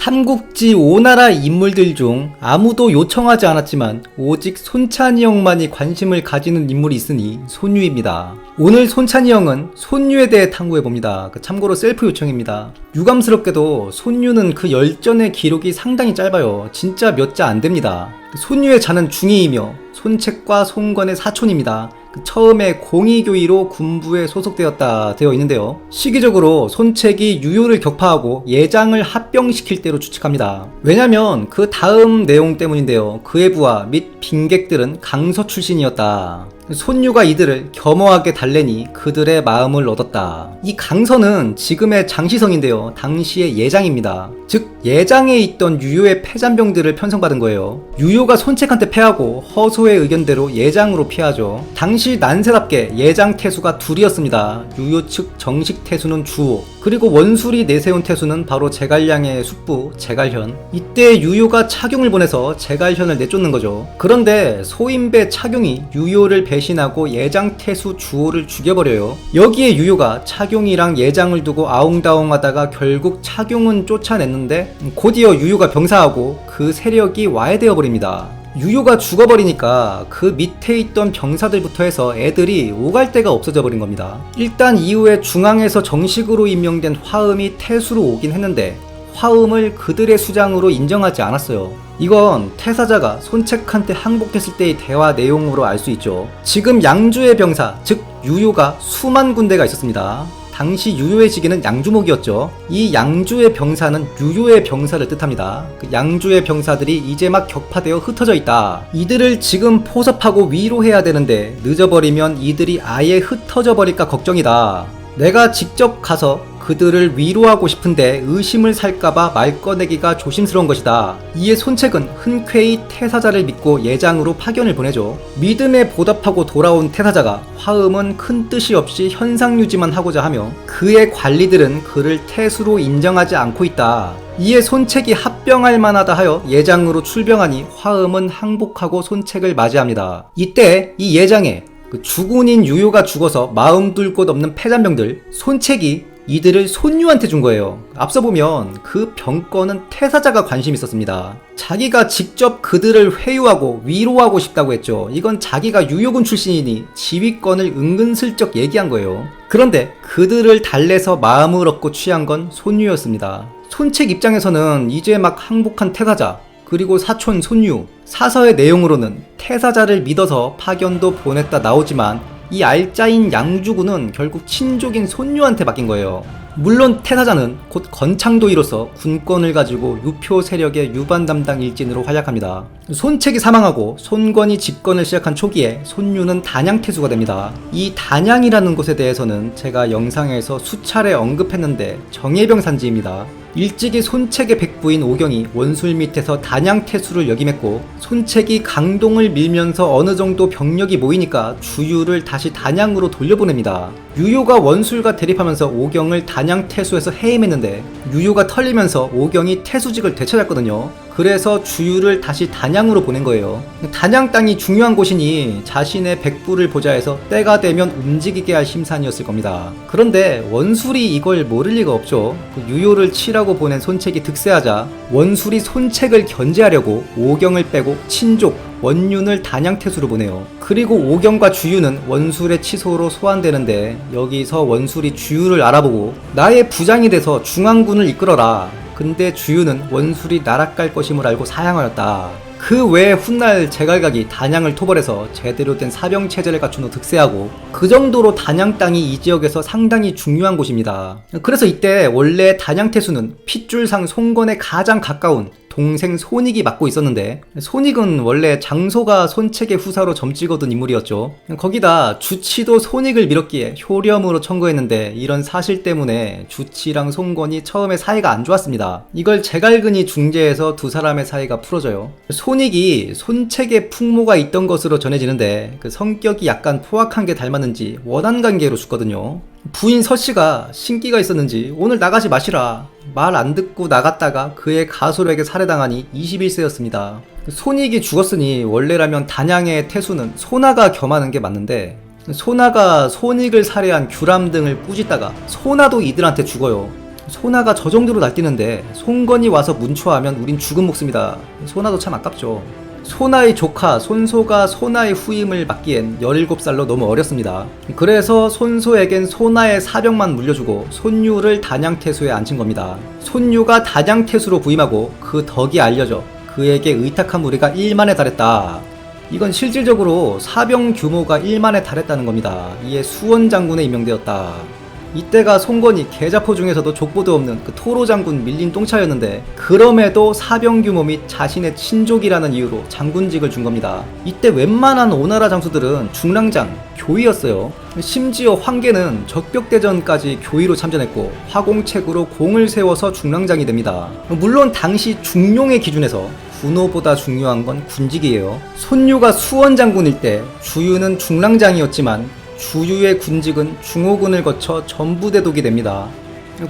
삼국지 5나라 인물들 중 아무도 요청하지 않았지만 오직 손찬이 형만이 관심을 가지는 인물이 있으니 손유입니다. 오늘 손찬이 형은 손유에 대해 탐구해봅니다. 참고로 셀프 요청입니다. 유감스럽게도 손유는 그 열전의 기록이 상당히 짧아요. 진짜 몇 자 안됩니다. 손유의 자는 중2이며 손책과 손권의 사촌입니다. 처음에 공의교의로 군부에 소속되었다 되어 있는데요. 시기적으로 손책이 유효를 격파하고 예장을 합병시킬 때로 추측합니다. 왜냐면 그 다음 내용 때문인데요. 그의 부하 및 빈객들은 강서 출신이었다. 손유가 이들을 겸허하게 달래니 그들의 마음을 얻었다. 이 강서는 지금의 장시성인데요. 당시의 예장입니다. 즉 예장에 있던 유효의 패잔병들을 편성받은 거예요. 유효가 손책한테 패하고 허소의 의견대로 예장으로 피하죠. 당시 난세답게 예장 태수가 둘이었습니다. 유효 측 정식 태수는 주호, 그리고 원술이 내세운 태수는 바로 제갈량의 숙부 제갈현. 이때 유효가 차경을 보내서 제갈현을 내쫓는 거죠. 그런데 소인배 차경이 유효를 배신하고 예장 태수 주호를 죽여버려요. 여기에 유효가 차경이랑 예장을 두고 아웅다웅하다가 결국 차경은 쫓아냈는데 곧이어 유효가 병사하고 그 세력이 와해되어 버립니다. 유효가 죽어버리니까 그 밑에 있던 병사들부터 해서 애들이 오갈 데가 없어져 버린 겁니다. 일단 이후에 중앙에서 정식으로 임명된 화음이 태수로 오긴 했는데 화음을 그들의 수장으로 인정하지 않았어요. 이건 태사자가 손책한테 항복했을 때의 대화 내용으로 알 수 있죠. 지금 양주의 병사, 즉 유효가 수만 군대가 있었습니다. 당시 유효의 직위는 양주목이었죠. 이 양주의 병사는 유효의 병사를 뜻합니다. 그 양주의 병사들이 이제 막 격파되어 흩어져 있다. 이들을 지금 포섭하고 위로해야 되는데 늦어버리면 이들이 아예 흩어져 버릴까 걱정이다. 내가 직접 가서 그들을 위로하고 싶은데 의심을 살까봐 말 꺼내기가 조심스러운 것이다. 이에 손책은 흔쾌히 태사자를 믿고 예장으로 파견을 보내죠. 믿음에 보답하고 돌아온 태사자가 화음은 큰 뜻이 없이 현상 유지만 하고자 하며 그의 관리들은 그를 태수로 인정하지 않고 있다. 이에 손책이 합병할 만하다 하여 예장으로 출병하니 화음은 항복하고 손책을 맞이합니다. 이때 이 예장에 주군인 유효가 죽어서 마음 둘 곳 없는 패잔병들, 손책이 이들을 손유한테 준 거예요. 앞서 보면 그 병권은 태사자가 관심 있었습니다. 자기가 직접 그들을 회유하고 위로하고 싶다고 했죠. 이건 자기가 유효군 출신이니 지휘권을 은근슬쩍 얘기한 거예요. 그런데 그들을 달래서 마음을 얻고 취한 건 손유였습니다. 손책 입장에서는 이제 막 항복한 태사자, 그리고 사촌 손유, 사서의 내용으로는 태사자를 믿어서 파견도 보냈다 나오지만 이 알짜인 양주군은 결국 친족인 손유한테 맡긴 거예요. 물론 태사자는 곧 건창도의로서 군권을 가지고 유표 세력의 유반 담당 일진으로 활약합니다. 손책이 사망하고 손권이 집권을 시작한 초기에 손유는 단양태수가 됩니다. 이 단양이라는 곳에 대해서는 제가 영상에서 수차례 언급했는데 정예병 산지입니다. 일찍이 손책의 백부인 오경이 원술 밑에서 단양태수를 역임했고 손책이 강동을 밀면서 어느 정도 병력이 모이니까 주유를 다시 단양으로 돌려보냅니다. 유효가 원술과 대립하면서 오경을 단양태수에서 해임했는데 유효가 털리면서 오경이 태수직을 되찾았거든요. 그래서 주유를 다시 단양으로 보낸 거예요. 단양 땅이 중요한 곳이니 자신의 백부를 보좌해서 때가 되면 움직이게 할 심산이었을 겁니다. 그런데 원술이 이걸 모를 리가 없죠. 유효를 치라고 보낸 손책이 득세하자 원술이 손책을 견제하려고 오경을 빼고 친족 원윤을 단양태수로 보내요. 그리고 오경과 주유는 원술의 치소로 소환되는데 여기서 원술이 주유를 알아보고 나의 부장이 돼서 중앙군을 이끌어라. 근데 주유는 원술이 나락갈 것임을 알고 사양하였다. 그 외에 훗날 제갈각이 단양을 토벌해서 제대로 된 사병체제를 갖춘 후 득세하고 그 정도로 단양 땅이 이 지역에서 상당히 중요한 곳입니다. 그래서 이때 원래 단양태수는 핏줄상 송건에 가장 가까운 동생 손익이 맡고 있었는데 손익은 원래 장소가 손책의 후사로 점찍어둔 인물이었죠. 거기다 주치도 손익을 밀었기에 효렴으로 청구했는데 이런 사실 때문에 주치랑 손권이 처음에 사이가 안 좋았습니다. 이걸 제갈근이 중재해서 두 사람의 사이가 풀어져요. 손익이 손책의 풍모가 있던 것으로 전해지는데 그 성격이 약간 포악한 게 닮았는지 원한관계로 죽거든요. 부인 서씨가 신기가 있었는지 오늘 나가지 마시라 말 안 듣고 나갔다가 그의 가솔에게 살해당하니 21세였습니다. 손익이 죽었으니 원래라면 단양의 태수는 소나가 겸하는 게 맞는데 소나가 손익을 살해한 규람 등을 꾸짖다가 소나도 이들한테 죽어요. 소나가 저 정도로 날뛰는데 송건이 와서 문초하면 우린 죽은 목숨이다. 소나도 참 아깝죠. 소나의 조카 손소가 소나의 후임을 맡기엔 17살로 너무 어렸습니다. 그래서 손소에겐 소나의 사병만 물려주고 손유를 단양태수에 앉힌 겁니다. 손유가 단양태수로 부임하고 그 덕이 알려져 그에게 의탁한 무리가 1만에 달했다. 이건 실질적으로 사병 규모가 1만에 달했다는 겁니다. 이에 수원 장군에 임명되었다. 이때가 송건이 계자포 중에서도 족보도 없는 그 토로 장군 밀린 똥차였는데 그럼에도 사병 규모 및 자신의 친족이라는 이유로 장군직을 준 겁니다. 이때 웬만한 오나라 장수들은 중랑장, 교위였어요. 심지어 황계는 적벽대전까지 교위로 참전했고 화공책으로 공을 세워서 중랑장이 됩니다. 물론 당시 중용의 기준에서 군호보다 중요한 건 군직이에요. 손유가 수원 장군일 때 주유는 중랑장이었지만 주유의 군직은 중호군을 거쳐 전부대독이 됩니다.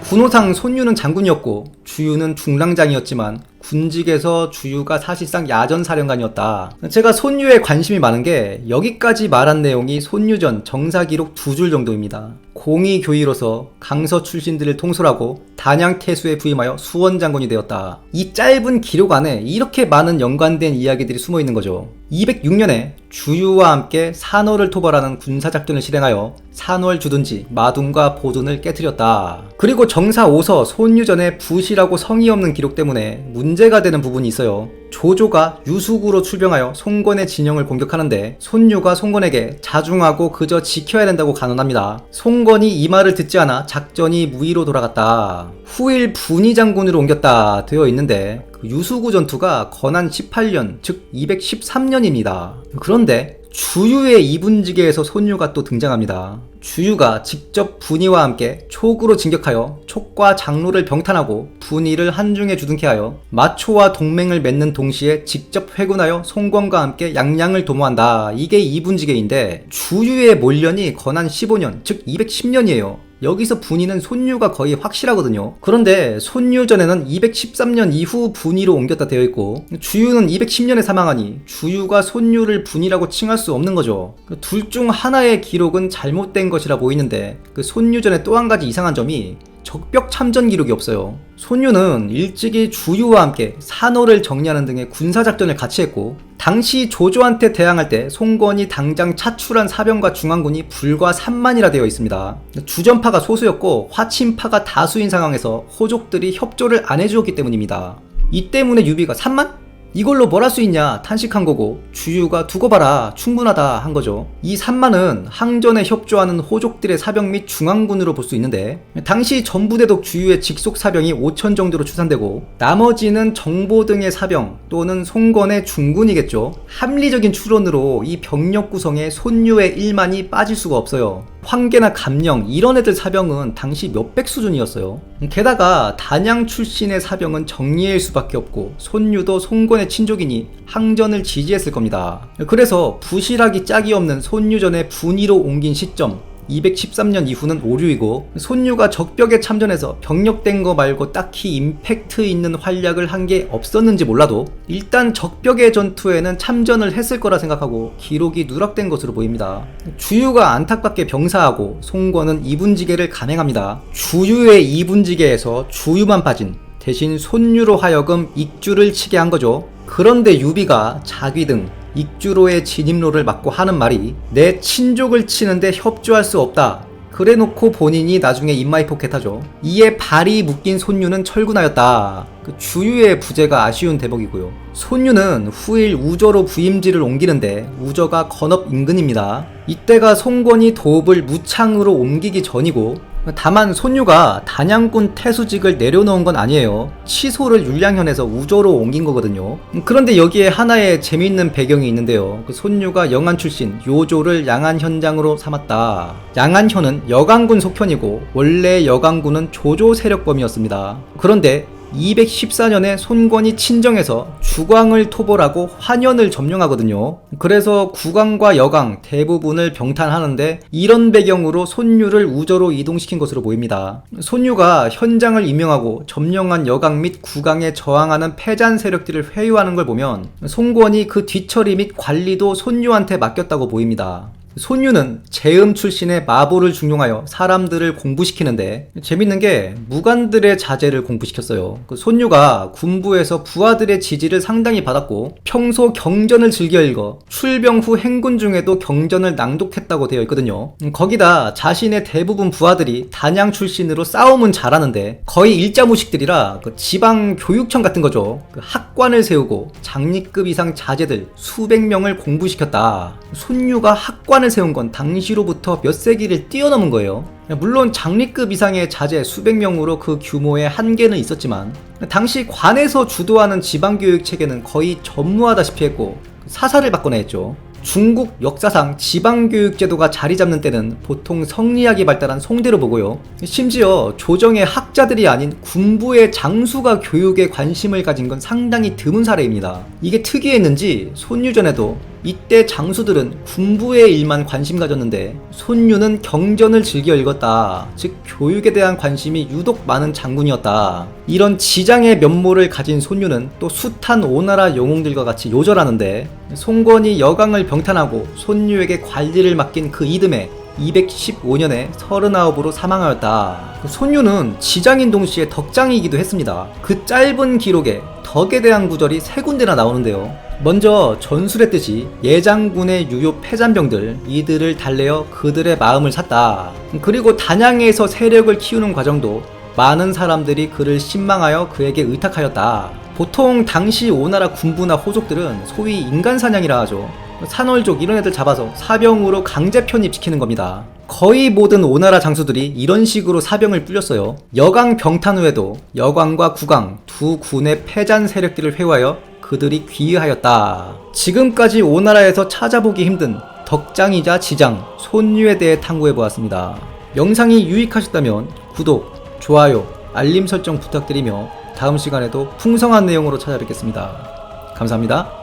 군호상 손유는 장군이었고 주유는 중랑장이었지만 군직에서 주유가 사실상 야전사령관이었다. 제가 손유에 관심이 많은 게 여기까지 말한 내용이 손유전 정사기록 2줄 정도입니다. 공의교위로서 강서 출신들을 통솔하고 단양태수에 부임하여 수원장군이 되었다. 이 짧은 기록 안에 이렇게 많은 연관된 이야기들이 숨어있는 거죠. 206년에 주유와 함께 산월을 토벌하는 군사작전을 실행하여 산월 주둔지 마둔과 보둔을 깨뜨렸다. 그리고 정사 5서 손유전에 부시라고 성의 없는 기록 때문에 문제가 되는 부분이 있어요. 조조가 유숙으로 출병하여 송건의 진영을 공격하는데 손유가 송건에게 자중하고 그저 지켜야 된다고 간언합니다. 송건이 이 말을 듣지 않아 작전이 무의로 돌아갔다. 후일 분이 장군으로 옮겼다 되어 있는데 유수구 전투가 건한 18년 즉 213년입니다. 그런데 주유의 이분지계에서 손유가 또 등장합니다. 주유가 직접 분이와 함께 촉으로 진격하여 촉과 장로를 병탄하고 분이를 한중에 주둔케 하여 마초와 동맹을 맺는 동시에 직접 회군하여 송건과 함께 양양을 도모한다. 이게 이분지계인데 주유의 몰년이 건한 15년 즉 210년이에요. 여기서 분이는 손유가 거의 확실하거든요. 그런데 손유전에는 213년 이후 분이로 옮겼다 되어 있고 주유는 210년에 사망하니 주유가 손유를 분이라고 칭할 수 없는 거죠. 둘 중 하나의 기록은 잘못된 것이라 보이는데 그 손유전에 또 한 가지 이상한 점이 적벽 참전 기록이 없어요. 손유는 일찍이 주유와 함께 산호를 정리하는 등의 군사작전을 같이 했고 당시 조조한테 대항할 때 송건이 당장 차출한 사병과 중앙군이 불과 3만이라 되어 있습니다. 주전파가 소수였고 화친파가 다수인 상황에서 호족들이 협조를 안 해주었기 때문입니다. 이 때문에 유비가 3만? 이걸로 뭘 할 수 있냐 탄식한 거고 주유가 두고 봐라 충분하다 한 거죠. 이 3만은 항전에 협조하는 호족들의 사병 및 중앙군으로 볼 수 있는데 당시 전부대독 주유의 직속 사병이 5천 정도로 추산되고 나머지는 정보 등의 사병 또는 송건의 중군이겠죠. 합리적인 추론으로 이 병력 구성에 손유의 1만이 빠질 수가 없어요. 황계나 감령 이런 애들 사병은 당시 몇백 수준이었어요. 게다가 단양 출신의 사병은 정리일 수밖에 없고 손유도 송건의 친족이니 항전을 지지했을 겁니다. 그래서 부실하기 짝이 없는 손유전의 분위로 옮긴 시점 213년 이후는 오류이고 손유가 적벽에 참전해서 병력된 거 말고 딱히 임팩트 있는 활약을 한 게 없었는지 몰라도 일단 적벽의 전투에는 참전을 했을 거라 생각하고 기록이 누락된 것으로 보입니다. 주유가 안타깝게 병사하고 송건은 이분지계를 감행합니다. 주유의 이분지계에서 주유만 빠진 대신 손유로 하여금 익주를 치게 한 거죠. 그런데 유비가 자귀 등 익주로의 진입로를 막고 하는 말이 내 친족을 치는데 협조할 수 없다. 그래놓고 본인이 나중에 인마이 포켓하죠. 이에 발이 묶인 손유는 철군하였다. 주유의 부재가 아쉬운 대목이고요. 손유는 후일 우저로 부임지를 옮기는데 우저가 건업 인근입니다. 이때가 송건이 도읍을 무창으로 옮기기 전이고 다만 손유가 단양군 태수직을 내려놓은 건 아니에요. 치소를 율량현에서 우저로 옮긴 거거든요. 그런데 여기에 하나의 재미있는 배경이 있는데요. 손유가 영안 출신 요조를 양안 현장으로 삼았다. 양안현은 여강군 속현이고 원래 여강군은 조조 세력범이었습니다. 그런데 214년에 손건이 친정에서 주광을 토벌하고 환현을 점령하거든요. 그래서 구광과 여강 대부분을 병탄하는데 이런 배경으로 손유를 우저로 이동시킨 것으로 보입니다. 손유가 현장을 임명하고 점령한 여강 및 구광에 저항하는 패잔 세력들을 회유하는 걸 보면 송건이 그 뒤처리 및 관리도 손유한테 맡겼다고 보입니다. 손유는 재음 출신의 마보를 중용하여 사람들을 공부시키는데, 재밌는 게 무관들의 자제를 공부시켰어요. 손유가 군부에서 부하들의 지지를 상당히 받았고 평소 경전을 즐겨 읽어 출병 후 행군 중에도 경전을 낭독했다고 되어 있거든요. 거기다 자신의 대부분 부하들이 단양 출신으로 싸움은 잘하는데 거의 일자무식들이라 지방 교육청 같은 거죠. 학관을 세우고 장리급 이상 자제들 수백 명을 공부시켰다. 손유가 학관을 세운 건 당시로부터 몇 세기를 뛰어넘은 거예요. 물론 장리급 이상의 자제 수백 명으로 그 규모의 한계는 있었지만 당시 관에서 주도하는 지방교육 체계는 거의 전무하다시피 했고 사사를 받거나 했죠. 중국 역사상 지방교육제도가 자리 잡는 때는 보통 성리학이 발달한 송대로 보고요. 심지어 조정의 학자들이 아닌 군부의 장수가 교육에 관심을 가진 건 상당히 드문 사례입니다. 이게 특이했는지 손유전에도 이때 장수들은 군부의 일만 관심 가졌는데 손유는 경전을 즐겨 읽었다. 즉 교육에 대한 관심이 유독 많은 장군이었다. 이런 지장의 면모를 가진 손유는 또 숱한 오나라 영웅들과 같이 요절하는데 송건이 여강을 병탄하고 손유에게 관리를 맡긴 그 이듬해 215년에 39으로 사망하였다. 손유는 지장인 동시에 덕장이기도 했습니다. 그 짧은 기록에 덕에 대한 구절이 3군데나 나오는데요. 먼저 전술했듯이 예장군의 유효 패잔병들 이들을 달래어 그들의 마음을 샀다. 그리고 단양에서 세력을 키우는 과정도 많은 사람들이 그를 신망하여 그에게 의탁하였다. 보통 당시 오나라 군부나 호족들은 소위 인간사냥이라 하죠. 산월족 이런 애들 잡아서 사병으로 강제 편입시키는 겁니다. 거의 모든 오나라 장수들이 이런 식으로 사병을 불렸어요. 여강 병탄 후에도 여광과 구강 두 군의 패잔 세력들을 회유하여 그들이 귀의하였다. 지금까지 오나라에서 찾아보기 힘든 덕장이자 지장, 손유에 대해 탐구해보았습니다. 영상이 유익하셨다면 구독, 좋아요, 알림 설정 부탁드리며 다음 시간에도 풍성한 내용으로 찾아뵙겠습니다. 감사합니다.